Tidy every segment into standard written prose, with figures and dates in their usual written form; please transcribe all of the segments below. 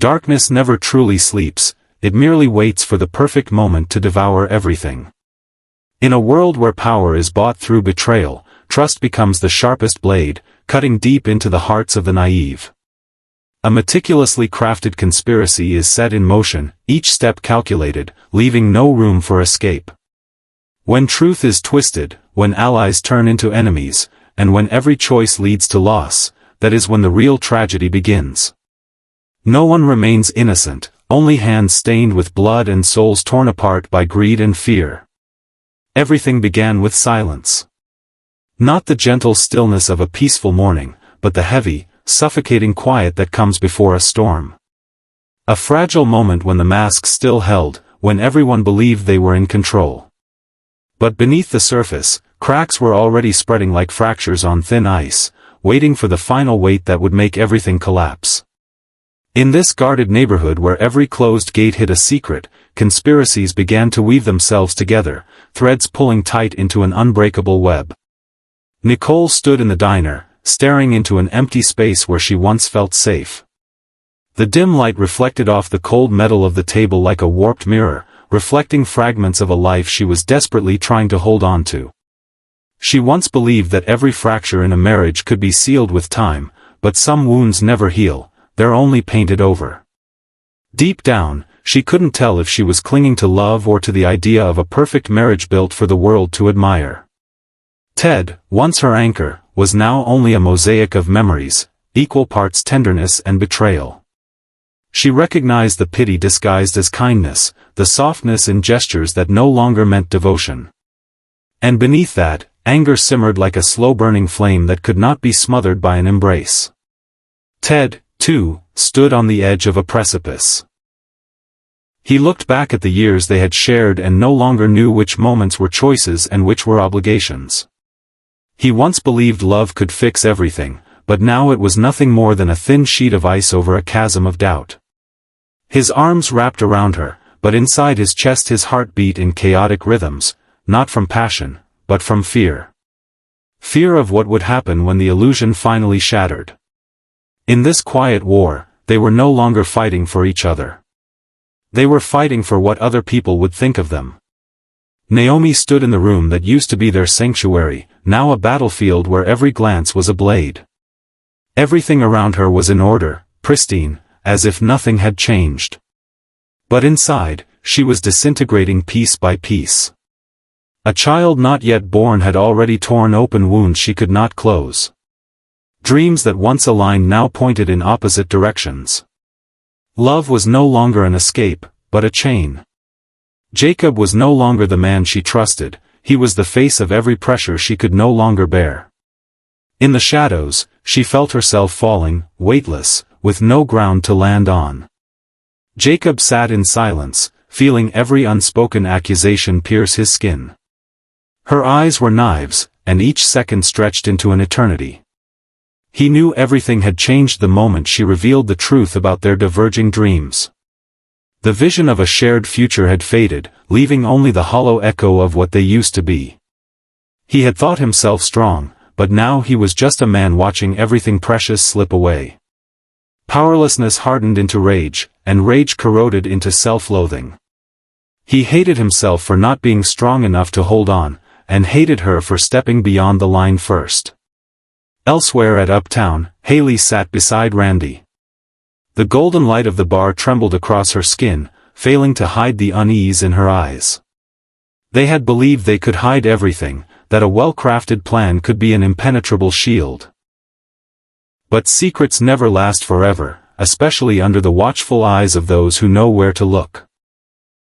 Darkness never truly sleeps, it merely waits for the perfect moment to devour everything. In a world where power is bought through betrayal, trust becomes the sharpest blade, cutting deep into the hearts of the naive. A meticulously crafted conspiracy is set in motion, each step calculated, leaving no room for escape. When truth is twisted, when allies turn into enemies, and when every choice leads to loss, that is when the real tragedy begins. No one remains innocent, only hands stained with blood and souls torn apart by greed and fear. Everything began with silence. Not the gentle stillness of a peaceful morning, but the heavy, suffocating quiet that comes before a storm. A fragile moment when the mask still held, when everyone believed they were in control. But beneath the surface, cracks were already spreading like fractures on thin ice, waiting for the final weight that would make everything collapse. In this guarded neighborhood where every closed gate hid a secret, conspiracies began to weave themselves together, threads pulling tight into an unbreakable web. Nicole stood in the diner, staring into an empty space where she once felt safe. The dim light reflected off the cold metal of the table like a warped mirror, reflecting fragments of a life she was desperately trying to hold on to. She once believed that every fracture in a marriage could be sealed with time, but some wounds never heal, they're only painted over. Deep down, she couldn't tell if she was clinging to love or to the idea of a perfect marriage built for the world to admire. Ted, once her anchor, was now only a mosaic of memories, equal parts tenderness and betrayal. She recognized the pity disguised as kindness, the softness in gestures that no longer meant devotion. And beneath that, anger simmered like a slow-burning flame that could not be smothered by an embrace. Ted, too, stood on the edge of a precipice. He looked back at the years they had shared and no longer knew which moments were choices and which were obligations. He once believed love could fix everything, but now it was nothing more than a thin sheet of ice over a chasm of doubt. His arms wrapped around her, but inside his chest his heart beat in chaotic rhythms, not from passion, but from fear. Fear of what would happen when the illusion finally shattered. In this quiet war, they were no longer fighting for each other. They were fighting for what other people would think of them. Naomi stood in the room that used to be their sanctuary, now a battlefield where every glance was a blade. Everything around her was in order, pristine, as if nothing had changed. But inside, she was disintegrating piece by piece. A child not yet born had already torn open wounds she could not close. Dreams that once aligned now pointed in opposite directions. Love was no longer an escape, but a chain. Jacob was no longer the man she trusted, he was the face of every pressure she could no longer bear. In the shadows, she felt herself falling, weightless, with no ground to land on. Jacob sat in silence, feeling every unspoken accusation pierce his skin. Her eyes were knives, and each second stretched into an eternity. He knew everything had changed the moment she revealed the truth about their diverging dreams. The vision of a shared future had faded, leaving only the hollow echo of what they used to be. He had thought himself strong, but now he was just a man watching everything precious slip away. Powerlessness hardened into rage, and rage corroded into self-loathing. He hated himself for not being strong enough to hold on, and hated her for stepping beyond the line first. Elsewhere at Uptown, Hayley sat beside Randy. The golden light of the bar trembled across her skin, failing to hide the unease in her eyes. They had believed they could hide everything, that a well-crafted plan could be an impenetrable shield. But secrets never last forever, especially under the watchful eyes of those who know where to look.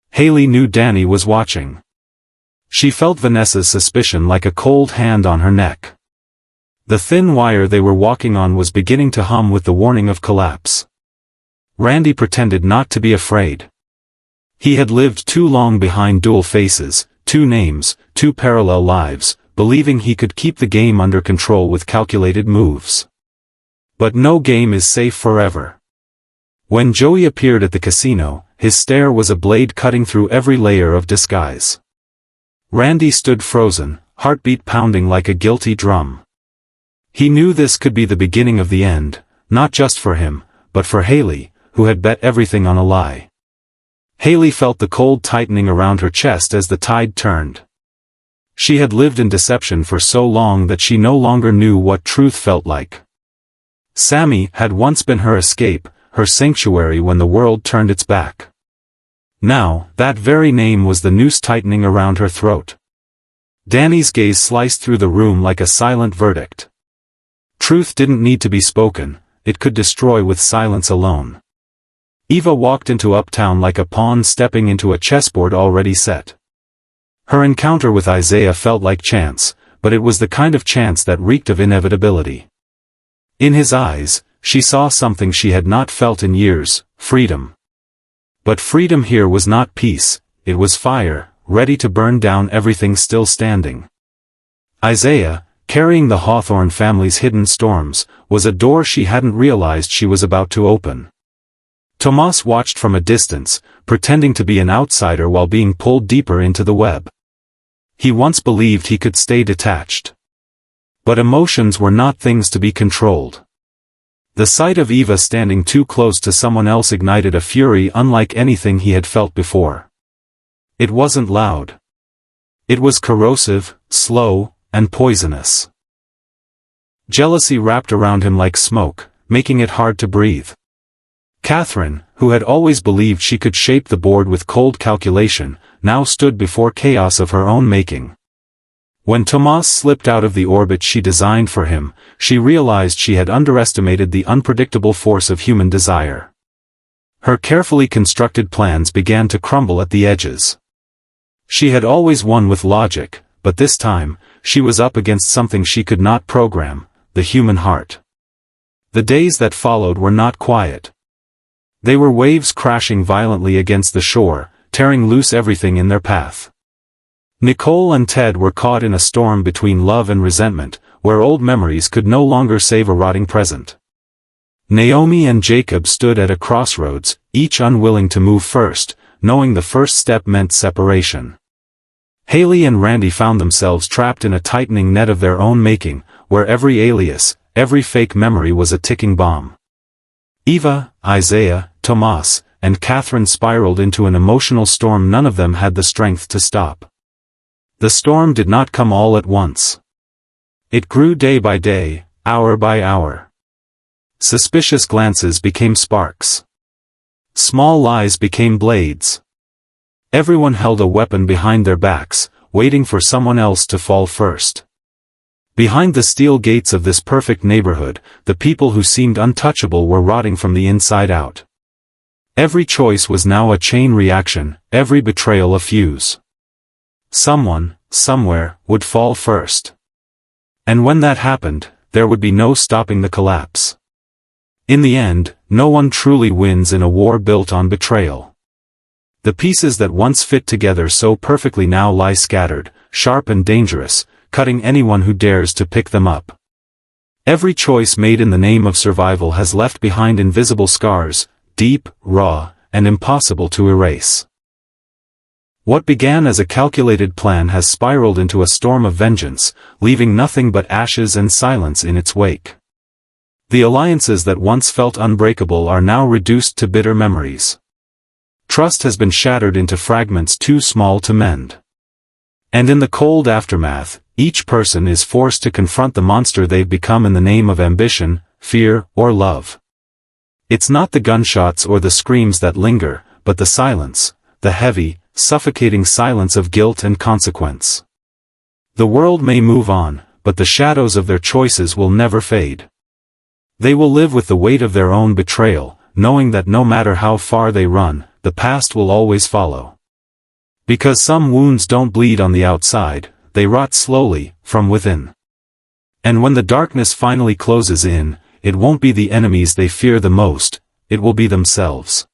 Hayley knew Danny was watching. She felt Vanessa's suspicion like a cold hand on her neck. The thin wire they were walking on was beginning to hum with the warning of collapse. Randy pretended not to be afraid. He had lived too long behind dual faces, two names, two parallel lives, believing he could keep the game under control with calculated moves. But no game is safe forever. When Joey appeared at the casino, his stare was a blade cutting through every layer of disguise. Randy stood frozen, heartbeat pounding like a guilty drum. He knew this could be the beginning of the end, not just for him, but for Hayley, who had bet everything on a lie. Hayley felt the cold tightening around her chest as the tide turned. She had lived in deception for so long that she no longer knew what truth felt like. Sammy had once been her escape, her sanctuary when the world turned its back. Now, that very name was the noose tightening around her throat. Danny's gaze sliced through the room like a silent verdict. Truth didn't need to be spoken, it could destroy with silence alone. Eva walked into Uptown like a pawn stepping into a chessboard already set. Her encounter with Isaiah felt like chance, but it was the kind of chance that reeked of inevitability. In his eyes, she saw something she had not felt in years, freedom. But freedom here was not peace, it was fire, ready to burn down everything still standing. Isaiah, carrying the Hawthorne family's hidden storms, was a door she hadn't realized she was about to open. Tomas watched from a distance, pretending to be an outsider while being pulled deeper into the web. He once believed he could stay detached. But emotions were not things to be controlled. The sight of Eva standing too close to someone else ignited a fury unlike anything he had felt before. It wasn't loud. It was corrosive, slow, and poisonous. Jealousy wrapped around him like smoke, making it hard to breathe. Catherine, who had always believed she could shape the board with cold calculation, now stood before chaos of her own making. When Tomas slipped out of the orbit she designed for him, she realized she had underestimated the unpredictable force of human desire. Her carefully constructed plans began to crumble at the edges. She had always won with logic, but this time, she was up against something she could not program, the human heart. The days that followed were not quiet. They were waves crashing violently against the shore, tearing loose everything in their path. Nicole and Ted were caught in a storm between love and resentment, where old memories could no longer save a rotting present. Naomi and Jacob stood at a crossroads, each unwilling to move first, knowing the first step meant separation. Hayley and Randy found themselves trapped in a tightening net of their own making, where every alias, every fake memory was a ticking bomb. Eva, Isaiah, Tomas, and Catherine spiraled into an emotional storm none of them had the strength to stop. The storm did not come all at once. It grew day by day, hour by hour. Suspicious glances became sparks. Small lies became blades. Everyone held a weapon behind their backs, waiting for someone else to fall first. Behind the steel gates of this perfect neighborhood, the people who seemed untouchable were rotting from the inside out. Every choice was now a chain reaction, every betrayal a fuse. Someone, somewhere, would fall first. And when that happened, there would be no stopping the collapse. In the end, no one truly wins in a war built on betrayal. The pieces that once fit together so perfectly now lie scattered, sharp and dangerous, cutting anyone who dares to pick them up. Every choice made in the name of survival has left behind invisible scars, deep, raw, and impossible to erase. What began as a calculated plan has spiraled into a storm of vengeance, leaving nothing but ashes and silence in its wake. The alliances that once felt unbreakable are now reduced to bitter memories. Trust has been shattered into fragments too small to mend. And in the cold aftermath, each person is forced to confront the monster they've become in the name of ambition, fear, or love. It's not the gunshots or the screams that linger, but the silence, the heavy, suffocating silence of guilt and consequence. The world may move on, but the shadows of their choices will never fade. They will live with the weight of their own betrayal, knowing that no matter how far they run, the past will always follow. Because some wounds don't bleed on the outside, they rot slowly, from within. And when the darkness finally closes in, it won't be the enemies they fear the most, it will be themselves.